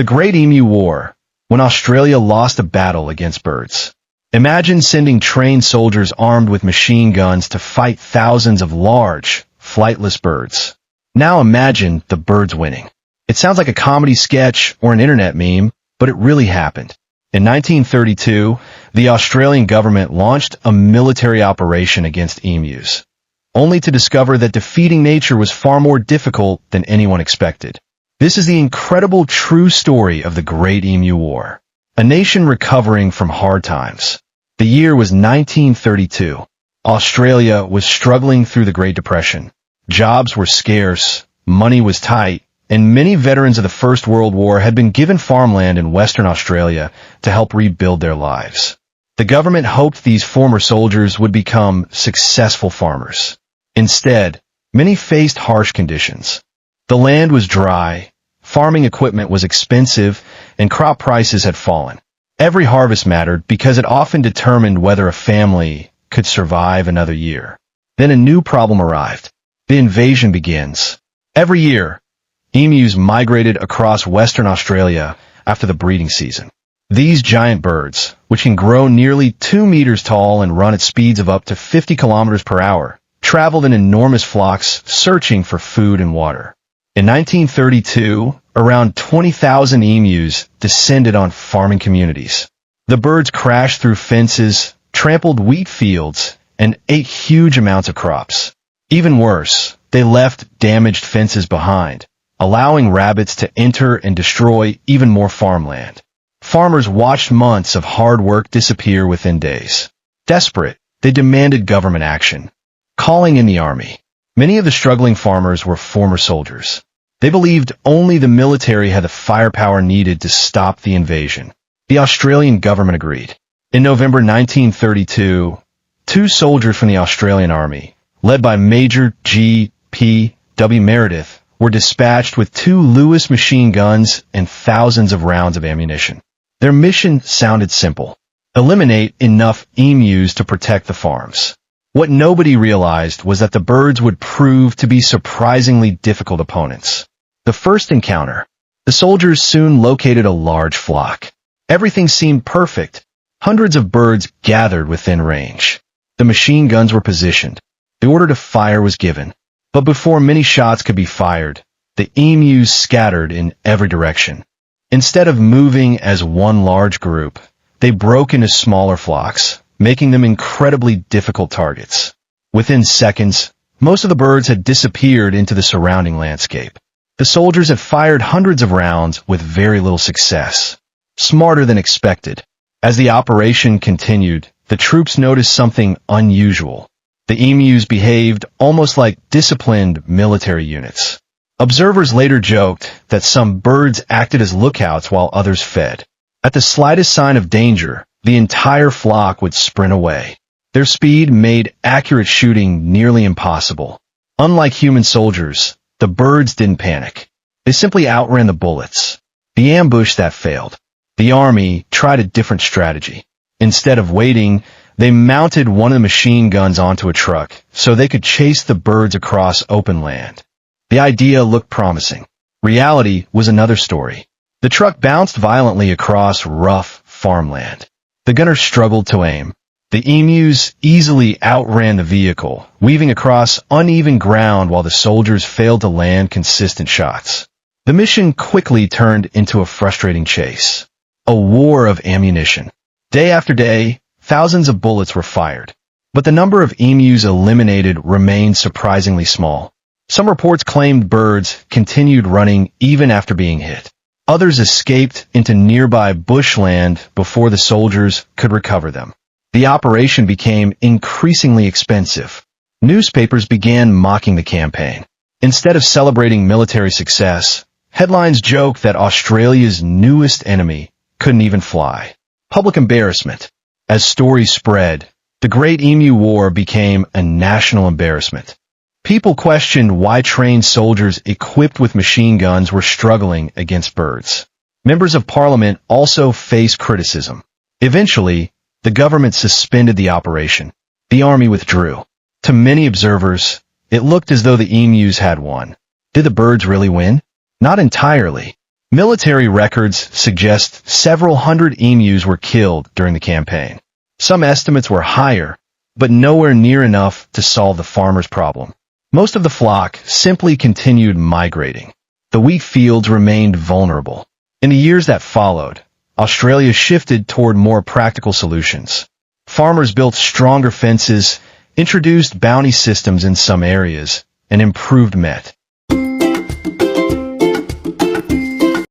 The Great Emu War, when Australia lost a battle against birds. Imagine sending trained soldiers armed with machine guns to fight thousands of large, flightless birds. Now imagine the birds winning. It sounds like a comedy sketch or an internet meme, but it really happened. In 1932, the Australian government launched a military operation against emus, only to discover that defeating nature was far more difficult than anyone expected. This is the incredible true story of the Great Emu War, a nation recovering from hard times. The year was 1932. Australia was struggling through the Great Depression. Jobs were scarce, money was tight, and many veterans of the First World War had been given farmland in Western Australia to help rebuild their lives. The government hoped these former soldiers would become successful farmers. Instead, many faced harsh conditions. The land was dry, farming equipment was expensive, and crop prices had fallen. Every harvest mattered because it often determined whether a family could survive another year. Then a new problem arrived. The invasion begins. Every year, emus migrated across Western Australia after the breeding season. These giant birds, which can grow nearly 2 meters tall and run at speeds of up to 50 kilometers per hour, traveled in enormous flocks searching for food and water. In 1932, around 20,000 emus descended on farming communities. The birds crashed through fences, trampled wheat fields, and ate huge amounts of crops. Even worse, they left damaged fences behind, allowing rabbits to enter and destroy even more farmland. Farmers watched months of hard work disappear within days. Desperate, they demanded government action, calling in the army. Many of the struggling farmers were former soldiers. They believed only the military had the firepower needed to stop the invasion. The Australian government agreed. In November 1932, 2 soldiers from the Australian Army, led by Major G.P.W. Meredith, were dispatched with 2 Lewis machine guns and thousands of rounds of ammunition. Their mission sounded simple: eliminate enough emus to protect the farms. What nobody realized was that the birds would prove to be surprisingly difficult opponents. The first encounter. The soldiers soon located a large flock. Everything seemed perfect. Hundreds of birds gathered within range. The machine guns were positioned. The order to fire was given. But before many shots could be fired, the emus scattered in every direction. Instead of moving as one large group, they broke into smaller flocks, making them incredibly difficult targets. Within seconds, most of the birds had disappeared into the surrounding landscape. The soldiers had fired hundreds of rounds with very little success. Smarter than expected. As the operation continued, the troops noticed something unusual. The emus behaved almost like disciplined military units. Observers later joked that some birds acted as lookouts while others fed. At the slightest sign of danger, the entire flock would sprint away. Their speed made accurate shooting nearly impossible. Unlike human soldiers, the birds didn't panic. They simply outran the bullets. The ambush that failed. The army tried a different strategy. Instead of waiting, they mounted one of the machine guns onto a truck so they could chase the birds across open land. The idea looked promising. Reality was another story. The truck bounced violently across rough farmland. The gunner struggled to aim. The emus easily outran the vehicle, weaving across uneven ground while the soldiers failed to land consistent shots. The mission quickly turned into a frustrating chase. A war of ammunition. Day after day, thousands of bullets were fired. But the number of emus eliminated remained surprisingly small. Some reports claimed birds continued running even after being hit. Others escaped into nearby bushland before the soldiers could recover them. The operation became increasingly expensive. Newspapers began mocking the campaign. Instead of celebrating military success, headlines joked that Australia's newest enemy couldn't even fly. Public embarrassment. As stories spread, the Great Emu War became a national embarrassment. People questioned why trained soldiers equipped with machine guns were struggling against birds. Members of parliament also faced criticism. Eventually, the government suspended the operation. The army withdrew. To many observers, it looked as though the emus had won. Did the birds really win? Not entirely. Military records suggest several hundred emus were killed during the campaign. Some estimates were higher, but nowhere near enough to solve the farmers' problem. Most of the flock simply continued migrating. The wheat fields remained vulnerable. In the years that followed, Australia shifted toward more practical solutions. Farmers built stronger fences, introduced bounty systems in some areas, and improved met.